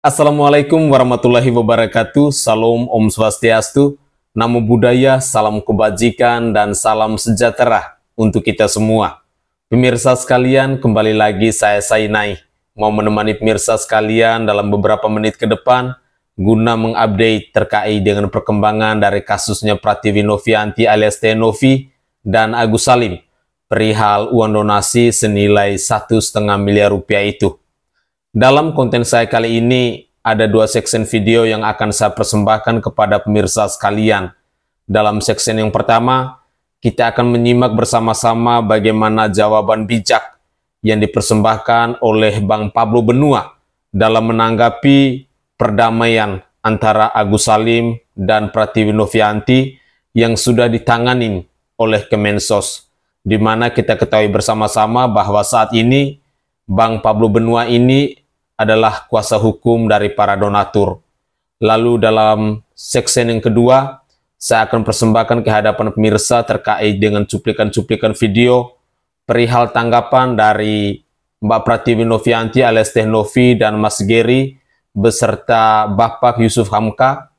Assalamualaikum warahmatullahi wabarakatuh. Salam Om Swastiastu, Namo Buddhaya, salam kebajikan dan salam sejahtera untuk kita semua. Pemirsa sekalian, kembali lagi saya Sainai mau menemani pemirsa sekalian dalam beberapa menit ke depan guna mengupdate terkait dengan perkembangan dari kasusnya Pratiwi Novianti alias Teh Novi dan Agus Salim perihal uang donasi senilai 1,5 miliar rupiah itu. Dalam konten saya kali ini ada dua section video yang akan saya persembahkan kepada pemirsa sekalian. Dalam section yang pertama, kita akan menyimak bersama-sama bagaimana jawaban bijak yang dipersembahkan oleh Bang Pablo Benua dalam menanggapi perdamaian antara Agus Salim dan Pratiwi Novianti yang sudah ditangani oleh Kemensos, di mana kita ketahui bersama-sama bahwa saat ini Bang Pablo Benua ini adalah kuasa hukum dari para donatur. Lalu dalam section yang kedua, saya akan persembahkan ke hadapan pemirsa terkait dengan cuplikan-cuplikan video perihal tanggapan dari Mbak Pratiwi Novianti alias Teh Novi dan Mas Geri beserta Bapak Yusuf Hamka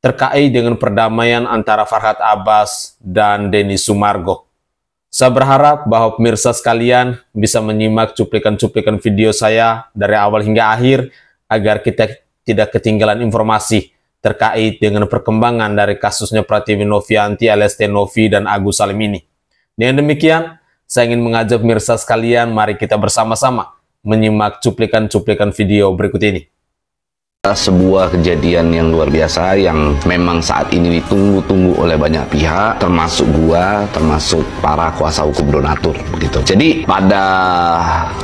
terkait dengan perdamaian antara Farhad Abbas dan Denny Sumargo. Saya berharap bahwa pemirsa sekalian bisa menyimak cuplikan-cuplikan video saya dari awal hingga akhir agar kita tidak ketinggalan informasi terkait dengan perkembangan dari kasusnya Pratiwi Novianti alias Teh Novi dan Agus Salim ini. Dengan demikian, saya ingin mengajak pemirsa sekalian, mari kita bersama-sama menyimak cuplikan-cuplikan video berikut ini. Sebuah kejadian yang luar biasa yang memang saat ini ditunggu-tunggu oleh banyak pihak, termasuk gua, termasuk para kuasa hukum donatur begitu. Jadi pada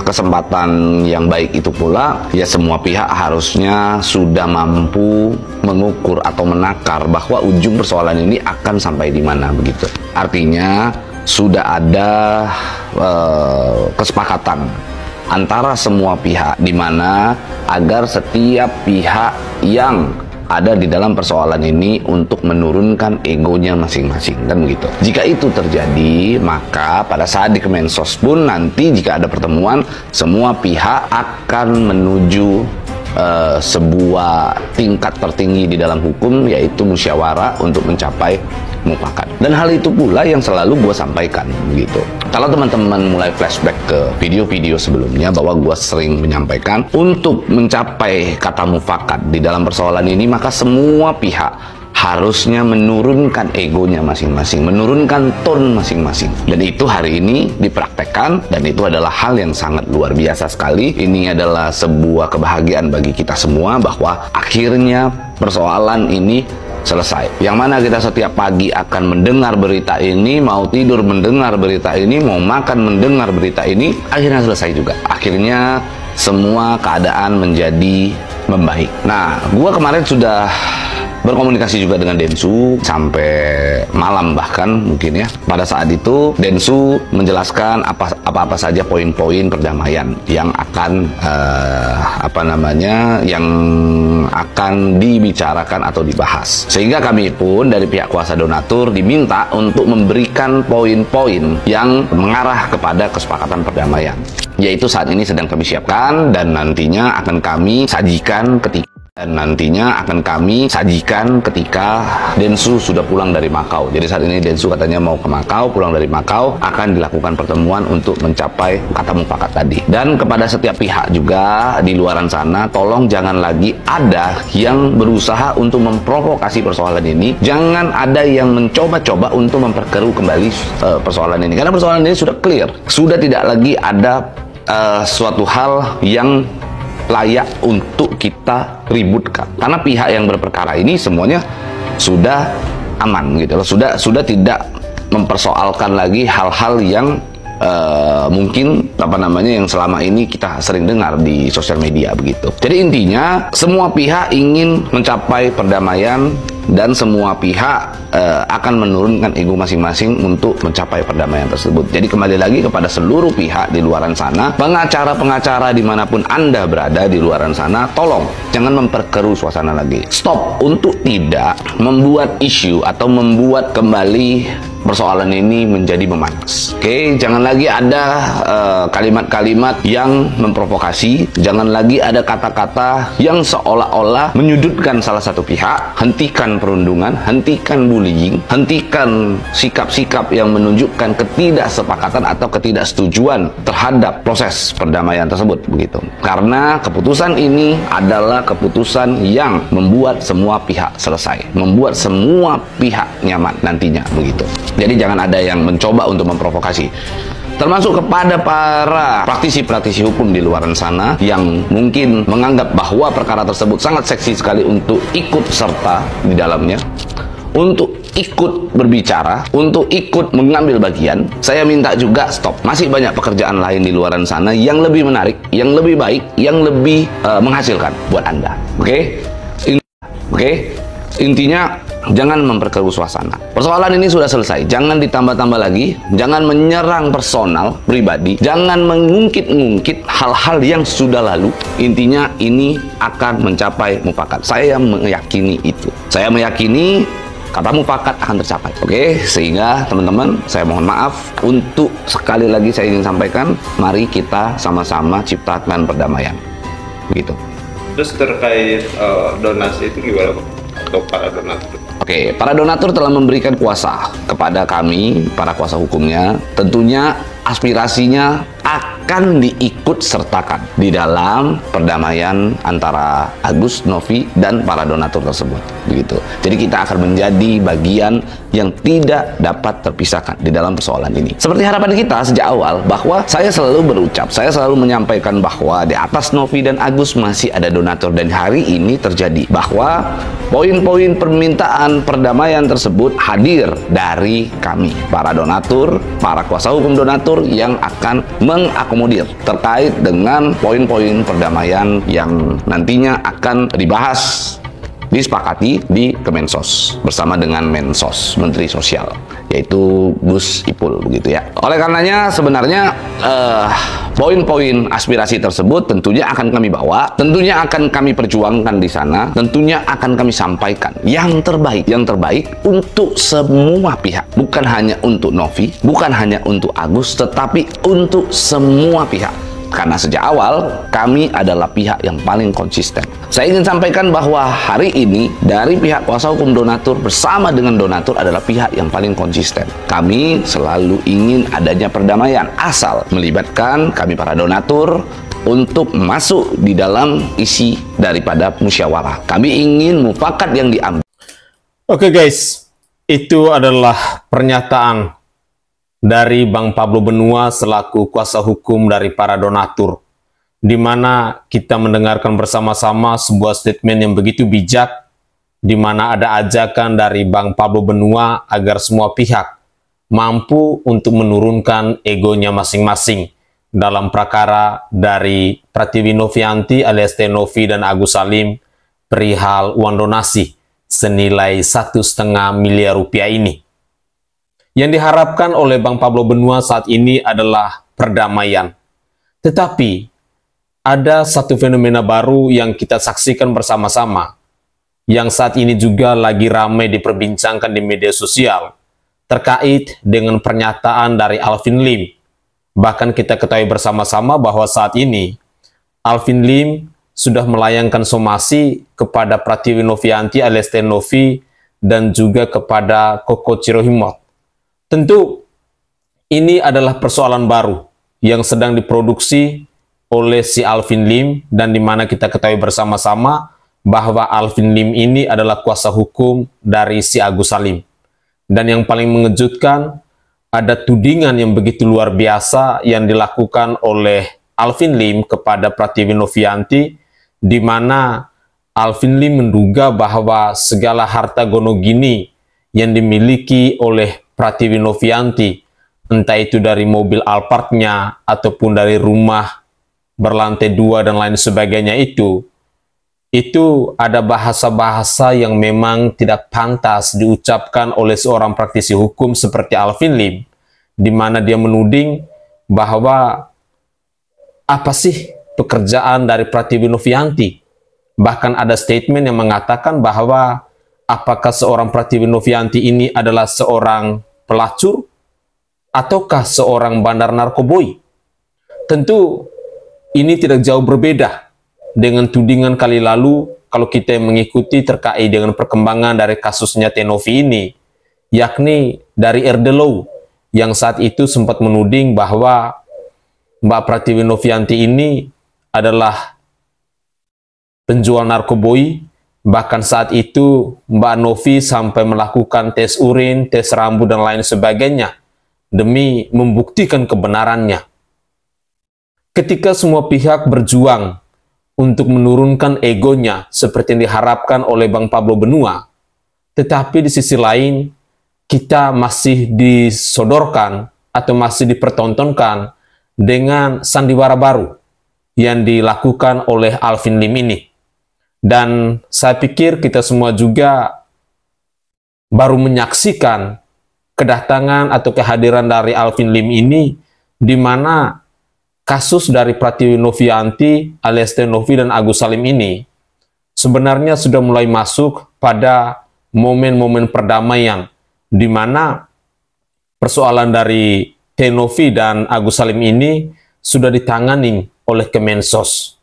kesempatan yang baik itu pula, ya semua pihak harusnya sudah mampu mengukur atau menakar bahwa ujung persoalan ini akan sampai di mana begitu. Artinya sudah ada kesepakatan antara semua pihak di mana agar setiap pihak yang ada di dalam persoalan ini untuk menurunkan egonya masing-masing, kan begitu. Jika itu terjadi, maka pada saat di Kemensos pun nanti jika ada pertemuan, semua pihak akan menuju sebuah tingkat tertinggi di dalam hukum, yaitu musyawarah untuk mencapai mufakat. Dan hal itu pula yang selalu gue sampaikan gitu. Kalau teman-teman mulai flashback ke video-video sebelumnya, bahwa gue sering menyampaikan untuk mencapai kata mufakat di dalam persoalan ini, maka semua pihak harusnya menurunkan egonya masing-masing, menurunkan tone masing-masing. Dan itu hari ini dipraktekkan, dan itu adalah hal yang sangat luar biasa sekali. Ini adalah sebuah kebahagiaan bagi kita semua bahwa akhirnya persoalan ini selesai. Yang mana kita setiap pagi akan mendengar berita ini, mau tidur mendengar berita ini, mau makan mendengar berita ini, akhirnya selesai juga. Akhirnya semua keadaan menjadi membaik. Nah, gua kemarin sudah berkomunikasi juga dengan Densu sampai malam bahkan mungkin ya. Pada saat itu Densu menjelaskan apa-apa saja poin-poin perdamaian yang akan yang akan dibicarakan atau dibahas. Sehingga kami pun dari pihak kuasa donatur diminta untuk memberikan poin-poin yang mengarah kepada kesepakatan perdamaian. Yaitu saat ini sedang kami siapkan dan nantinya akan kami sajikan ketika Densu sudah pulang dari Makau. Jadi saat ini Densu katanya mau ke Makau, pulang dari Makau, akan dilakukan pertemuan untuk mencapai kata mufakat tadi. Dan kepada setiap pihak juga di luaran sana, tolong jangan lagi ada yang berusaha untuk memprovokasi persoalan ini. Jangan ada yang mencoba-coba untuk memperkeruh kembali persoalan ini. Karena persoalan ini sudah clear. Sudah tidak lagi ada suatu hal yang layak untuk kita ributkan, karena pihak yang berperkara ini semuanya sudah aman gitu loh, sudah tidak mempersoalkan lagi hal-hal yang mungkin yang selama ini kita sering dengar di sosial media begitu. Jadi intinya semua pihak ingin mencapai perdamaian dan semua pihak akan menurunkan ego masing-masing untuk mencapai perdamaian tersebut. Jadi kembali lagi kepada seluruh pihak di luaran sana, pengacara-pengacara dimanapun Anda berada di luaran sana, tolong jangan memperkeruh suasana lagi. Stop untuk tidak membuat isu atau membuat kembali persoalan ini menjadi memanas. Oke, jangan lagi ada kalimat-kalimat yang memprovokasi, jangan lagi ada kata-kata yang seolah-olah menyudutkan salah satu pihak. Hentikan perundungan, hentikan bullying, hentikan sikap-sikap yang menunjukkan ketidaksepakatan atau ketidaksetujuan terhadap proses perdamaian tersebut, begitu. Karena keputusan ini adalah keputusan yang membuat semua pihak selesai, membuat semua pihak nyaman nantinya, begitu. Jadi jangan ada yang mencoba untuk memprovokasi, termasuk kepada para praktisi-praktisi hukum di luar sana yang mungkin menganggap bahwa perkara tersebut sangat seksi sekali untuk ikut serta di dalamnya, untuk ikut berbicara, untuk ikut mengambil bagian. Saya minta juga stop. Masih banyak pekerjaan lain di luar sana yang lebih menarik, yang lebih baik, yang lebih menghasilkan buat Anda. Oke? Intinya jangan memperkeruh suasana. Persoalan ini sudah selesai. Jangan ditambah-tambah lagi. Jangan menyerang personal, pribadi. Jangan mengungkit-ungkit hal-hal yang sudah lalu. Intinya ini akan mencapai mufakat. Saya meyakini itu. Saya meyakini kata mufakat akan tercapai. Oke, sehingga teman-teman, saya mohon maaf untuk sekali lagi saya ingin sampaikan, mari kita sama-sama ciptakan perdamaian. Begitu. Terus terkait donasi itu gimana, Pak? Untuk para donatur? Oke, para donatur telah memberikan kuasa kepada kami, para kuasa hukumnya. Tentunya aspirasinya akan diikut sertakan di dalam perdamaian antara Agus, Novi, dan para donatur tersebut. Begitu. Jadi kita akan menjadi bagian yang tidak dapat terpisahkan di dalam persoalan ini. Seperti harapan kita sejak awal, bahwa saya selalu berucap, saya selalu menyampaikan bahwa di atas Novi dan Agus masih ada donatur, dan hari ini terjadi bahwa poin-poin permintaan perdamaian tersebut hadir dari kami, para donatur, para kuasa hukum donatur yang akan mengakomodir terkait dengan poin-poin perdamaian yang nantinya akan dibahas, disepakati di Kemensos bersama dengan Mensos, Menteri Sosial, yaitu Gus Ipul, begitu ya. Oleh karenanya sebenarnya poin-poin aspirasi tersebut tentunya akan kami bawa, tentunya akan kami perjuangkan di sana, tentunya akan kami sampaikan yang terbaik untuk semua pihak, bukan hanya untuk Novi, bukan hanya untuk Agus, tetapi untuk semua pihak. Karena sejak awal kami adalah pihak yang paling konsisten. Saya ingin sampaikan bahwa hari ini dari pihak kuasa hukum donatur bersama dengan donatur adalah pihak yang paling konsisten. Kami selalu ingin adanya perdamaian, asal melibatkan kami para donatur untuk masuk di dalam isi daripada musyawarah. Kami ingin mufakat yang diambil. Oke guys, itu adalah pernyataan dari Bang Pablo Benua selaku kuasa hukum dari para donatur, di mana kita mendengarkan bersama-sama sebuah statement yang begitu bijak, di mana ada ajakan dari Bang Pablo Benua agar semua pihak mampu untuk menurunkan egonya masing-masing dalam perkara dari Pratiwi Novianti alias Novi dan Agus Salim perihal uang donasi senilai 1,5 miliar rupiah ini. Yang diharapkan oleh Bang Pablo Benua saat ini adalah perdamaian. Tetapi ada satu fenomena baru yang kita saksikan bersama-sama, yang saat ini juga lagi ramai diperbincangkan di media sosial, terkait dengan pernyataan dari Alvin Lim. Bahkan kita ketahui bersama-sama bahwa saat ini Alvin Lim sudah melayangkan somasi kepada Pratiwi Novianti alias Novi dan juga kepada Koko Cirohimot. Tentu ini adalah persoalan baru yang sedang diproduksi oleh si Alvin Lim, dan di mana kita ketahui bersama-sama bahwa Alvin Lim ini adalah kuasa hukum dari si Agus Salim. Dan yang paling mengejutkan, ada tudingan yang begitu luar biasa yang dilakukan oleh Alvin Lim kepada Pratiwi Novianti, di mana Alvin Lim menduga bahwa segala harta gonogini yang dimiliki oleh Pratiwi Novianti, entah itu dari mobil Alphardnya ataupun dari rumah berlantai 2 dan lain sebagainya, itu ada bahasa-bahasa yang memang tidak pantas diucapkan oleh seorang praktisi hukum seperti Alvin Lim, di mana dia menuding bahwa apa sih pekerjaan dari Pratiwi Novianti. Bahkan ada statement yang mengatakan bahwa apakah seorang Pratiwi Novianti ini adalah seorang pelacur ataukah seorang bandar narkoboi? Tentu ini tidak jauh berbeda dengan tudingan kali lalu kalau kita mengikuti terkait dengan perkembangan dari kasusnya Teh Novi ini, yakni dari Erdelow yang saat itu sempat menuding bahwa Mbak Pratiwi Novianti ini adalah penjual narkoboi. Bahkan saat itu Mbak Novi sampai melakukan tes urin, tes rambut, dan lain sebagainya demi membuktikan kebenarannya. Ketika semua pihak berjuang untuk menurunkan egonya seperti yang diharapkan oleh Bang Pablo Benua, tetapi di sisi lain kita masih disodorkan atau masih dipertontonkan dengan sandiwara baru yang dilakukan oleh Alvin Lim ini. Dan saya pikir kita semua juga baru menyaksikan kedatangan atau kehadiran dari Alvin Lim ini, di mana kasus dari Pratiwi Novianti alias Teh Novi dan Agus Salim ini sebenarnya sudah mulai masuk pada momen-momen perdamaian, di mana persoalan dari Teh Novi dan Agus Salim ini sudah ditangani oleh Kemensos.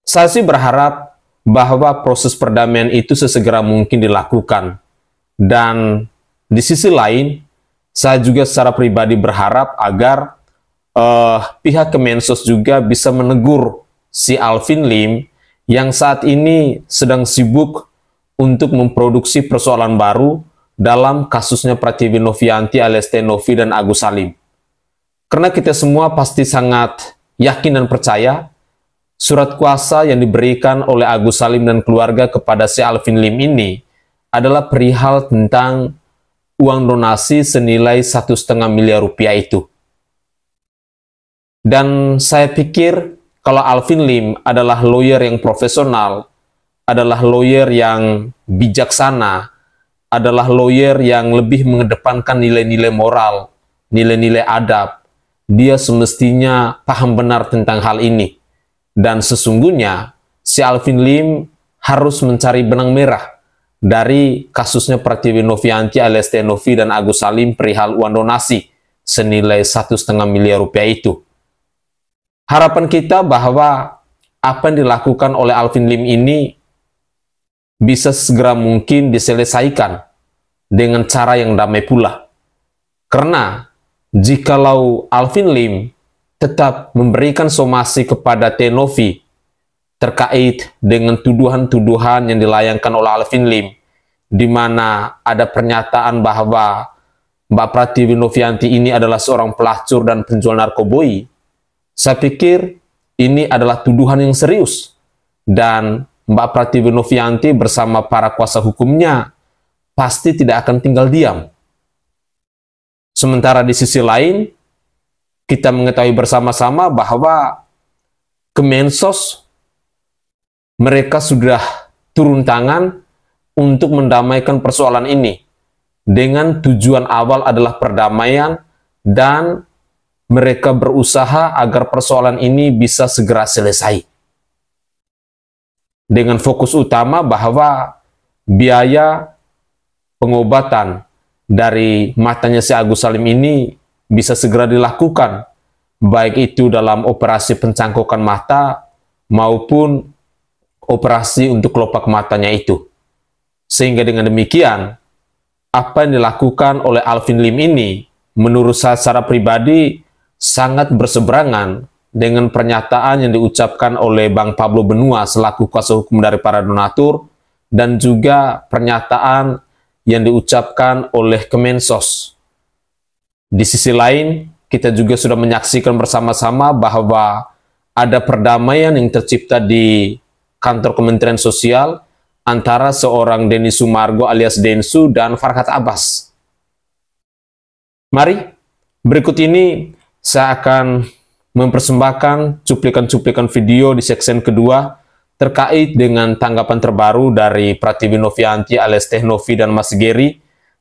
Saya sih berharap bahwa proses perdamaian itu sesegera mungkin dilakukan. Dan di sisi lain, saya juga secara pribadi berharap agar pihak Kemensos juga bisa menegur si Alvin Lim yang saat ini sedang sibuk untuk memproduksi persoalan baru dalam kasusnya Pratiwi Novianti alias Teh Novi dan Agus Salim. Karena kita semua pasti sangat yakin dan percaya surat kuasa yang diberikan oleh Agus Salim dan keluarga kepada si Alvin Lim ini adalah perihal tentang uang donasi senilai 1,5 miliar rupiah itu. Dan saya pikir kalau Alvin Lim adalah lawyer yang profesional, adalah lawyer yang bijaksana, adalah lawyer yang lebih mengedepankan nilai-nilai moral, nilai-nilai adab, dia semestinya paham benar tentang hal ini. Dan sesungguhnya si Alvin Lim harus mencari benang merah dari kasusnya Pratiwi Novianti alias Teh Novi dan Agus Salim perihal uang donasi senilai 1,5 miliar rupiah itu. Harapan kita bahwa apa yang dilakukan oleh Alvin Lim ini bisa segera mungkin diselesaikan dengan cara yang damai pula. Karena jikalau Alvin Lim tetap memberikan somasi kepada Teh Novi terkait dengan tuduhan-tuduhan yang dilayangkan oleh Alvin Lim, di mana ada pernyataan bahwa Mbak Pratiwi Novianti ini adalah seorang pelacur dan penjual narkoboi. Saya pikir ini adalah tuduhan yang serius, dan Mbak Pratiwi Novianti bersama para kuasa hukumnya pasti tidak akan tinggal diam. Sementara di sisi lain, kita mengetahui bersama-sama bahwa Kemensos mereka sudah turun tangan untuk mendamaikan persoalan ini dengan tujuan awal adalah perdamaian, dan mereka berusaha agar persoalan ini bisa segera selesai. Dengan fokus utama bahwa biaya pengobatan dari matanya si Agus Salim ini bisa segera dilakukan, baik itu dalam operasi pencangkokan mata maupun operasi untuk kelopak matanya itu. Sehingga dengan demikian, apa yang dilakukan oleh Alvin Lim ini, menurut saya secara pribadi, sangat berseberangan dengan pernyataan yang diucapkan oleh Bang Pablo Benua selaku kuasa hukum dari para donatur, dan juga pernyataan yang diucapkan oleh Kemensos. Di sisi lain, kita juga sudah menyaksikan bersama-sama bahwa ada perdamaian yang tercipta di kantor Kementerian Sosial antara seorang Denny Sumargo alias Densu dan Farhat Abbas. Mari, berikut ini saya akan mempersembahkan cuplikan-cuplikan video di section kedua terkait dengan tanggapan terbaru dari Pratiwi Novianti alias Teh Novi dan Mas Geri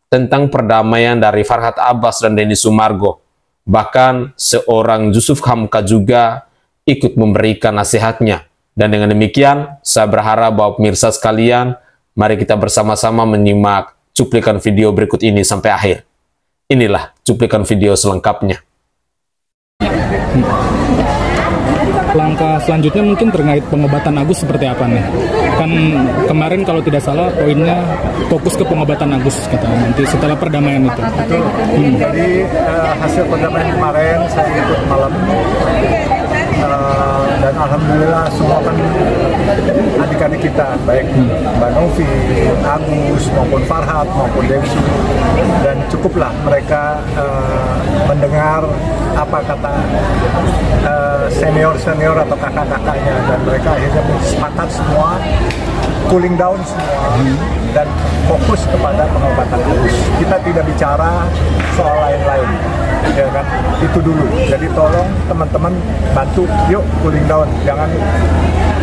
tentang perdamaian dari Farhat Abbas dan Denny Sumargo. Bahkan seorang Yusuf Hamka juga ikut memberikan nasihatnya. Dan dengan demikian, saya berharap bahwa pemirsa sekalian, mari kita bersama-sama menyimak cuplikan video berikut ini sampai akhir. Inilah cuplikan video selengkapnya. Langkah selanjutnya mungkin terkait pengobatan Agus seperti apa nih? Kan kemarin kalau tidak salah poinnya fokus ke pengobatan Agus katanya nanti setelah perdamaian itu. Jadi hasil perdamaian kemarin saya ikut malam dan alhamdulillah semua kan adik-adik kita, baik Mbak Novi, Agus maupun Farhat maupun Densu, dan cukuplah mereka mendengar apa kata senior-senior atau kakak-kakaknya, dan mereka akhirnya sepakat semua cooling down semua dan fokus kepada pengobatan Agus. Kita tidak bicara soal lain-lain, ya kan? Itu dulu. Jadi tolong teman-teman bantu, yuk cooling down, jangan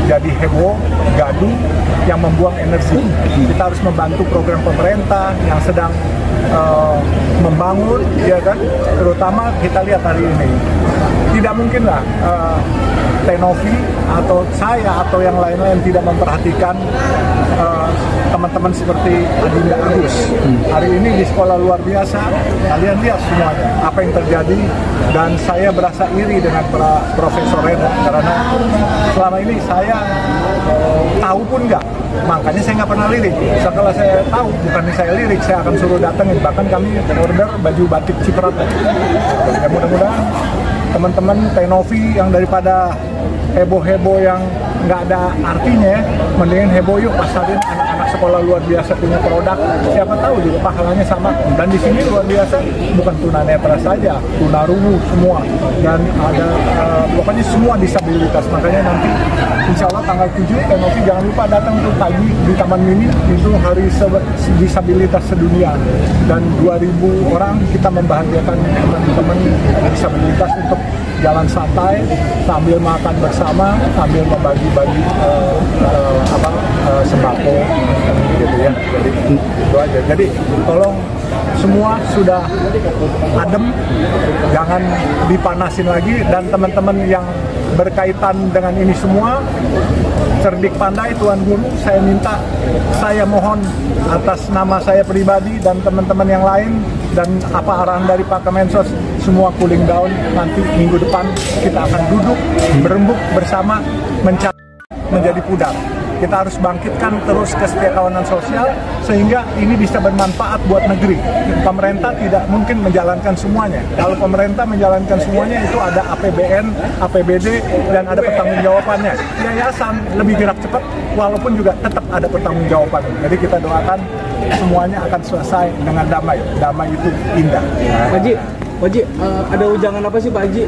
jadi heboh, gaduh yang membuang energi. Kita harus membantu program pemerintah yang sedang membangun, ya kan? Terutama kita lihat hari ini, tidak mungkinlah Tenovi atau saya atau yang lain-lain tidak memperhatikan teman-teman seperti Adinda Agus. Hari ini di sekolah luar biasa, kalian lihat semuanya apa yang terjadi, dan saya berasa iri dengan para Profesor Reda karena selama ini saya tahu pun nggak, makanya saya nggak pernah lirik. Setelah saya tahu, bukan saya lirik, saya akan suruh datengin, bahkan kami order baju batik Ciprat. Ya, mudah-mudahan teman-teman Tenovi yang daripada heboh-heboh yang nggak ada artinya, mendingan heboh yuk pasarin anak-anak sekolah luar biasa punya produk, siapa tahu juga pahalanya sama. Dan di sini luar biasa bukan tunanetra saja, tunarungu semua, dan ada pokoknya semua disabilitas. Makanya nanti insya Allah tanggal 7 Tenovi jangan lupa datang tuh pagi di Taman Mini, itu hari disabilitas sedunia, dan 2.000 orang kita membahagiakan teman-teman disabilitas untuk jalan santai sambil makan bersama, sambil membagi-bagi sembako gitu ya. Jadi itu aja. Jadi tolong semua sudah adem, jangan dipanasin lagi, dan teman-teman yang berkaitan dengan ini semua cerdik pandai, Tuan Guru, saya mohon atas nama saya pribadi dan teman-teman yang lain, dan apa arahan dari Pak Kemensos, semua cooling down. Nanti minggu depan kita akan duduk berembuk bersama mencari menjadi pudar. Kita harus bangkitkan terus kesetiakawanan sosial sehingga ini bisa bermanfaat buat negeri. Pemerintah tidak mungkin menjalankan semuanya. Kalau pemerintah menjalankan semuanya itu ada APBN, APBD, dan ada pertanggungjawabannya. Yayasan lebih gerak cepat walaupun juga tetap ada pertanggungjawaban. Jadi kita doakan semuanya akan selesai dengan damai. Damai itu indah. Pak Haji, ada ujangan apa sih Pak Haji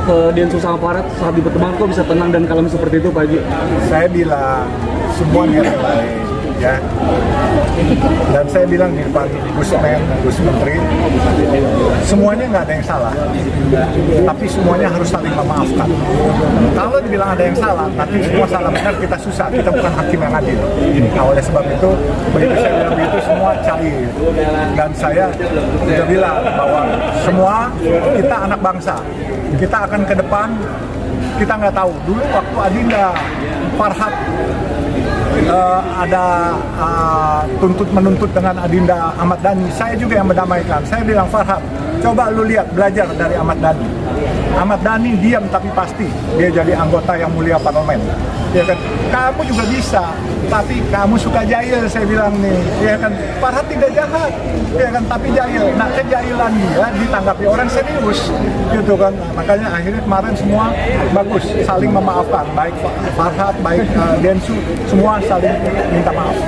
ke Densus sama Farhat saat di pertemuan, kok bisa tenang dan kalem seperti itu Pak Haji? Saya bilang semua niat baik, ya. Dan saya bilang nih Pak Gus Menteri, semuanya nggak ada yang salah, tapi semuanya harus saling memaafkan. Kalau dibilang ada yang salah, nanti semua salah benar, kita susah, kita bukan hakim yang adil. Nah, oleh sebab itu, begitu saya bilang begitu, semua cair. Dan saya sudah bilang bahwa semua kita anak bangsa, kita akan ke depan. Kita nggak tahu dulu waktu Adinda Farhat ada menuntut dengan Adinda Ahmad Dhani, saya juga yang mendamaikan. Saya bilang, Farhat, coba lu lihat, belajar dari Ahmad Dhani. Ahmad Dhani diam tapi pasti dia jadi anggota yang mulia parlemen, ya kan? Kamu juga bisa, tapi kamu suka jahil, saya bilang nih, ya kan? Farhat tidak jahat, ya kan? Tapi jahil. Nah, kejahilan dia ditanggapi orang serius, gitu kan? Makanya akhirnya kemarin semua bagus, saling memaafkan, baik Farhat, baik Densu, semua saling minta maaf,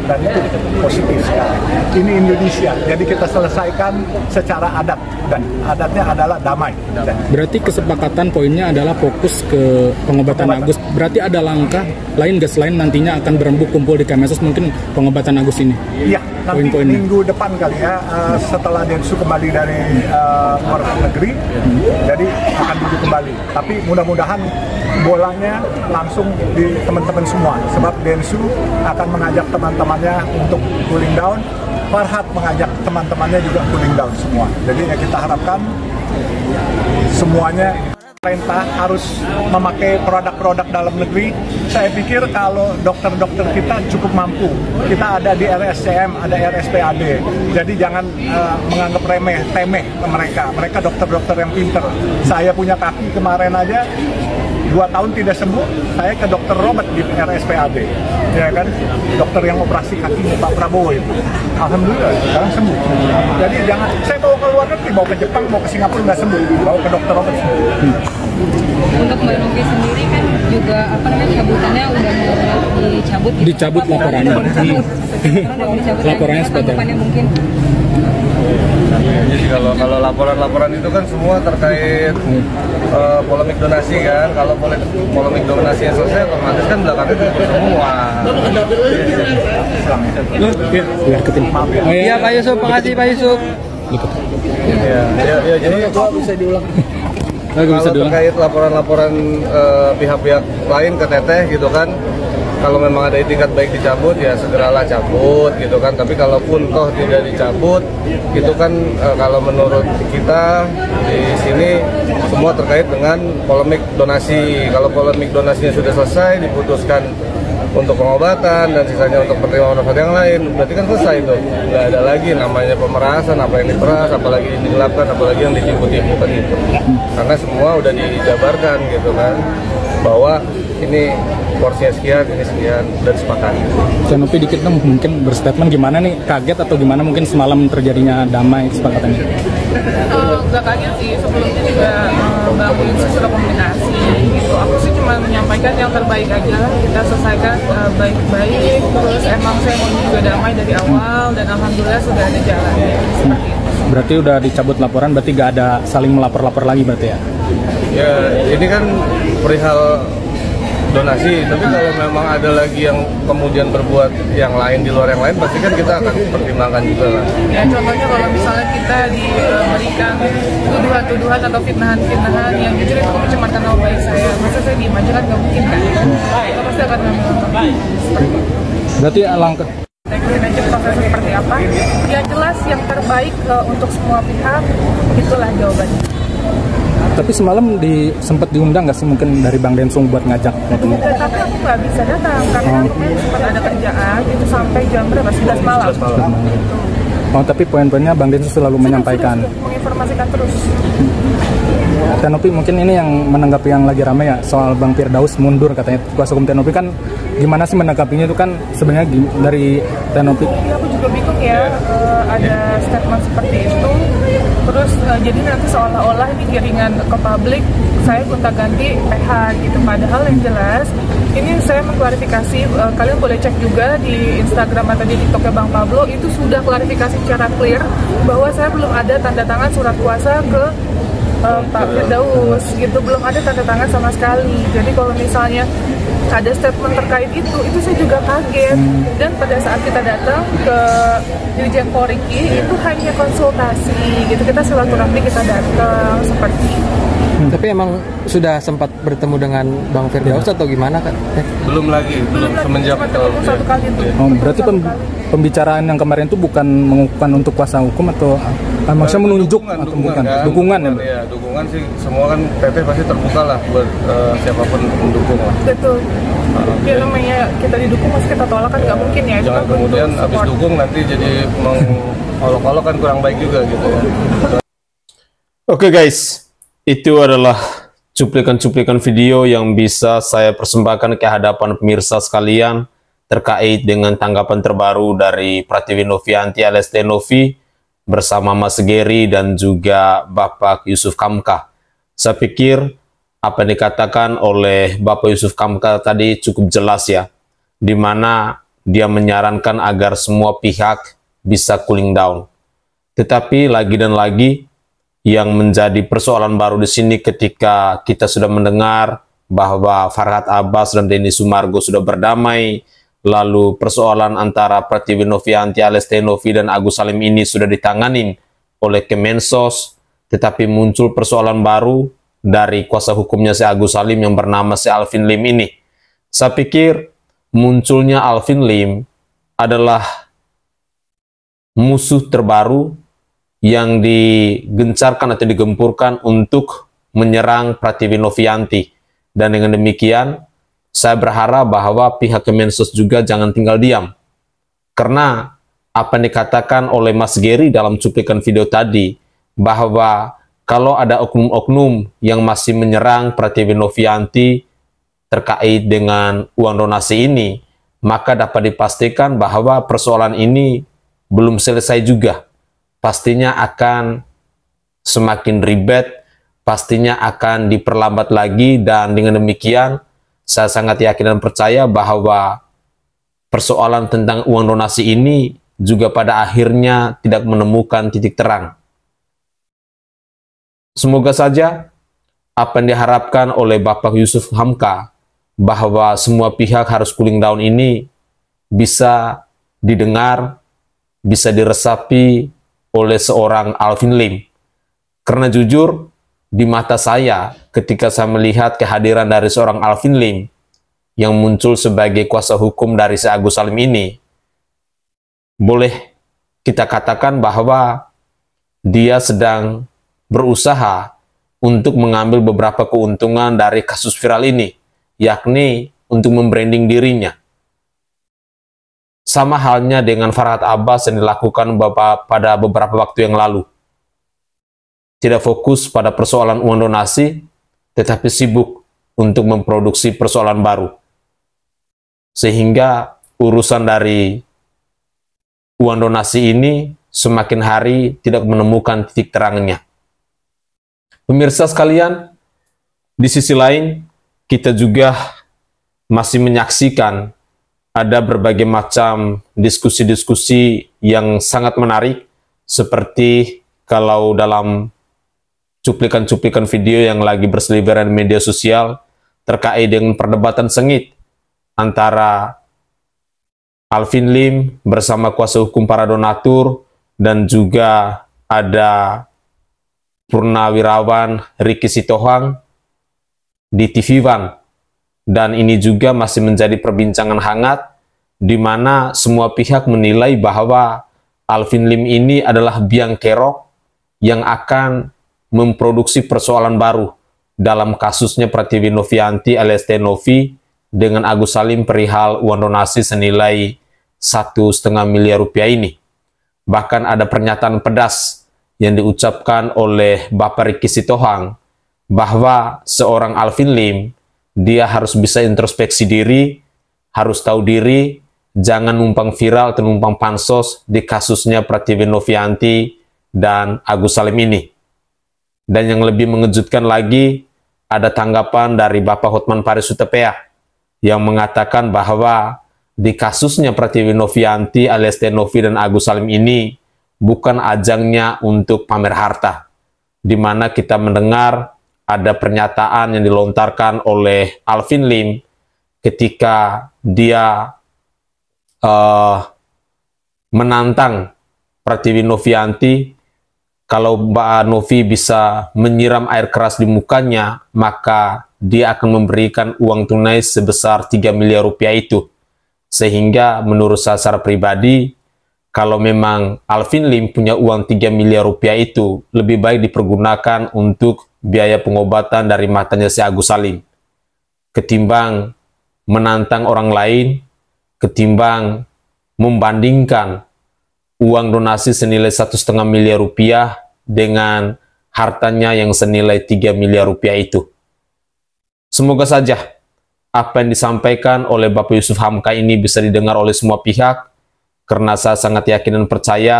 dan itu positif sekali. Ini Indonesia, jadi kita selesaikan secara adat, dan adatnya adalah damai. Berarti kesepakatan poinnya adalah fokus ke pengobatan Agus. Berarti ada langkah lain nggak selain nantinya akan berembuk kumpul di Kemensos mungkin pengobatan Agus ini? Iya, nanti minggu depan kali ya, setelah Densu kembali dari luar negeri, jadi akan duduk kembali. Tapi mudah-mudahan bolanya langsung di teman-teman semua, sebab Densu akan mengajak teman-temannya untuk cooling down, Farhat mengajak teman-temannya juga cooling down semua. Jadi ya kita harapkan semuanya Pemerintah harus memakai produk-produk dalam negeri. Saya pikir kalau dokter-dokter kita cukup mampu. Kita ada di RSCM, ada RSPAD. Jadi jangan menganggap temeh ke mereka. Mereka dokter-dokter yang pinter. Saya punya kaki kemarin aja 2 tahun tidak sembuh, saya ke dokter Robert di RSPAD, ya kan, dokter yang operasi kakinya Pak Prabowo itu. Alhamdulillah, sekarang sembuh. Jadi jangan, saya bawa ke luar negeri, bawa ke Jepang, bawa ke Singapura nggak sembuh, bawa ke dokter Robert sembuh. Untuk Mbak Novi sendiri kan juga cabutannya udah mau dicabut gitu. Dicabut laporannya. Laporannya seperti apa? Mungkin. Jadi kalau laporan-laporan itu kan semua terkait polemik donasi kan. Kalau polemik donasi yang selesai, otomatis kan belakangnya itu semua. Iya Pak Yusuf, makasih Pak Yusuf. Ya, jadi Bisa diulang. kalau terkait laporan-laporan pihak-pihak lain ke Teteh gitu kan, kalau memang ada itikat baik dicabut ya segeralah cabut gitu kan. Tapi kalaupun toh tidak dicabut, itu kan kalau menurut kita di sini semua terkait dengan polemik donasi. Kalau polemik donasinya sudah selesai, diputuskan untuk pengobatan dan sisanya untuk pertimbangan manfaat yang lain, berarti kan selesai tuh. Nggak ada lagi namanya pemerasan, apa yang diperas, apalagi yang digelapkan, apalagi yang ditipu-tipu kan gitu. Karena semua udah dijabarkan gitu kan, bahwa ini porsinya sekian, ini sekian, dan sepakat. Tenopi dikit dong, mungkin berstatement gimana nih, kaget atau gimana mungkin semalam terjadinya damai kesepakatan ini? Gak kaget sih, sebelumnya juga Bang Yusuf sudah komunikasi gitu. Aku sih cuma menyampaikan yang terbaik aja lah, kita selesaikan baik-baik. Terus emang saya mau juga damai dari awal dan alhamdulillah sudah ada jalannya seperti itu. Berarti udah dicabut laporan, berarti gak ada saling melapor-lapor lagi berarti ya? Ya ini kan perihal donasi, tapi kalau memang ada lagi yang kemudian berbuat yang lain di luar yang lain, pasti kan kita akan pertimbangkan juga lah. Ya contohnya kalau misalnya kita diberikan tuduhan-tuduhan atau fitnahan-fitnahan yang jujur itu mencemarkan nama baik saya, masa saya diem aja kan nggak mungkin kan? Kita pasti akan mengambil. Berarti langkah Ikutin aja proses seperti apa. Ya jelas yang terbaik untuk semua pihak, itulah jawabannya. tapi semalam sempat diundang nggak sih mungkin dari Bang Densung buat ngajak ketemu? Tapi aku nggak bisa datang karena kemarin sempat ada kerjaan itu sampai jam berapa? 11 malam. Oh, tapi poin-poinnya Bang Densung selalu menyampaikan. Menginformasikan terus. Tenopi mungkin ini yang menanggapi yang lagi ramai ya soal Bang Firdaus mundur katanya. Kuasa hukum Tenopi kan gimana sih menanggapinya itu kan sebenarnya dari Tenopi? Iya, aku juga bingung ya ada statement seperti itu. Terus jadi nanti seolah-olah ini jaringan ke publik saya gonta-ganti PH gitu. Padahal yang jelas ini saya mengklarifikasi, kalian boleh cek juga di Instagram atau di TikToknya Bang Pablo, itu sudah klarifikasi secara clear bahwa saya belum ada tanda tangan surat kuasa ke Pak Firdaus gitu, belum ada tanda tangan sama sekali. Jadi kalau misalnya ada statement terkait itu saya juga kaget. Dan pada saat kita datang ke Dirjen Polri itu hanya konsultasi gitu, kita silaturahmi, kita datang seperti itu. Tapi emang sudah sempat bertemu dengan Bang Firdaus atau gimana Kak? Belum lagi semenjak ketemu satu kali itu. Oh, berarti pembicaraan yang kemarin itu bukan mengukuhkan untuk kuasa hukum atau maksudnya menunjuk atau bukan? Kan? Dukungan ya? Ya, dukungan sih semua kan Teteh pasti terbuka lah buat siapapun mendukung lah. Betul. Ya namanya kita didukung pasti kita tolak kan nggak mungkin ya. Jangan kemudian habis dukung nanti jadi mengolok-olok kan kurang baik juga gitu ya. Oke guys, itu adalah cuplikan-cuplikan video yang bisa saya persembahkan ke hadapan pemirsa sekalian terkait dengan tanggapan terbaru dari Pratiwi Novianti alias Tenovi bersama Mas Geri dan juga Bapak Yusuf Kamka. Saya pikir apa yang dikatakan oleh Bapak Yusuf Kamka tadi cukup jelas ya, di mana dia menyarankan agar semua pihak bisa cooling down. Tetapi lagi dan lagi yang menjadi persoalan baru di sini ketika kita sudah mendengar bahwa Farhad Abbas dan Denny Sumargo sudah berdamai, lalu persoalan antara Pratiwi Novianti alias Tenovi dan Agus Salim ini sudah ditangani oleh Kemensos, tetapi muncul persoalan baru dari kuasa hukumnya si Agus Salim yang bernama si Alvin Lim ini. Saya pikir munculnya Alvin Lim adalah musuh terbaru yang digencarkan atau digempurkan untuk menyerang Pratiwi Novianti. Dan dengan demikian, saya berharap bahwa pihak Kemensos juga jangan tinggal diam. Karena apa yang dikatakan oleh Mas Gary dalam cuplikan video tadi, bahwa kalau ada oknum-oknum yang masih menyerang Pratiwi Novianti terkait dengan uang donasi ini, maka dapat dipastikan bahwa persoalan ini belum selesai juga. Pastinya akan semakin ribet, pastinya akan diperlambat lagi, dan dengan demikian saya sangat yakin dan percaya bahwa persoalan tentang uang donasi ini juga pada akhirnya tidak menemukan titik terang. Semoga saja apa yang diharapkan oleh Bapak Yusuf Hamka bahwa semua pihak harus cooling down ini bisa didengar, bisa diresapi oleh seorang Alvin Lim. Karena jujur, di mata saya ketika saya melihat kehadiran dari seorang Alvin Lim yang muncul sebagai kuasa hukum dari si Agus Salim ini, boleh kita katakan bahwa dia sedang berusaha untuk mengambil beberapa keuntungan dari kasus viral ini, yakni untuk membranding dirinya. Sama halnya dengan Farhad Abbas yang dilakukan pada beberapa waktu yang lalu. Tidak fokus pada persoalan uang donasi, tetapi sibuk untuk memproduksi persoalan baru. Sehingga urusan dari uang donasi ini semakin hari tidak menemukan titik terangnya. Pemirsa sekalian, di sisi lain, kita juga masih menyaksikan ada berbagai macam diskusi-diskusi yang sangat menarik, seperti kalau dalam cuplikan-cuplikan video yang lagi berseliweran di media sosial terkait dengan perdebatan sengit antara Alvin Lim bersama kuasa hukum para donatur, dan juga ada Purnawirawan Ricky Sitohang di TV One. Dan ini juga masih menjadi perbincangan hangat, di mana semua pihak menilai bahwa Alvin Lim ini adalah biang kerok yang akan memproduksi persoalan baru dalam kasusnya Pratiwi Novianti alias Tenovi dengan Agus Salim perihal uang donasi senilai 1,5 miliar rupiah ini. Bahkan ada pernyataan pedas yang diucapkan oleh Bapak Ricky Sitohang bahwa seorang Alvin Lim, dia harus bisa introspeksi diri, harus tahu diri, jangan numpang viral atau numpang pansos di kasusnya Pratiwi Novianti dan Agus Salim ini. Dan yang lebih mengejutkan lagi, ada tanggapan dari Bapak Hotman Paris Hutapea yang mengatakan bahwa di kasusnya Pratiwi Novianti alias Tenovi dan Agus Salim ini bukan ajangnya untuk pamer harta, di mana kita mendengar ada pernyataan yang dilontarkan oleh Alvin Lim ketika dia menantang Pratiwi Novianti, kalau Mbak Novi bisa menyiram air keras di mukanya, maka dia akan memberikan uang tunai sebesar 3 miliar rupiah itu. Sehingga menurut saya secara pribadi, kalau memang Alvin Lim punya uang 3 miliar rupiah itu, lebih baik dipergunakan untuk biaya pengobatan dari matanya si Agus Salim. Ketimbang menantang orang lain, ketimbang membandingkan uang donasi senilai 1,5 miliar rupiah dengan hartanya yang senilai 3 miliar rupiah itu. Semoga saja apa yang disampaikan oleh Bapak Yusuf Hamka ini bisa didengar oleh semua pihak, karena saya sangat yakin dan percaya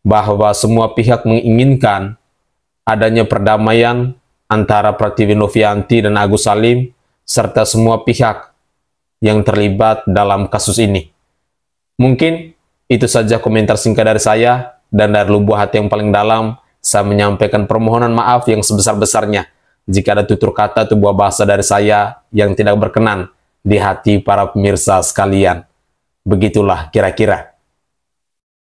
bahwa semua pihak menginginkan adanya perdamaian antara Pratiwi Novianti dan Agus Salim, serta semua pihak yang terlibat dalam kasus ini. Mungkin itu saja komentar singkat dari saya, dan dari lubuk hati yang paling dalam, saya menyampaikan permohonan maaf yang sebesar-besarnya jika ada tutur kata atau buah bahasa dari saya yang tidak berkenan di hati para pemirsa sekalian. Begitulah kira-kira.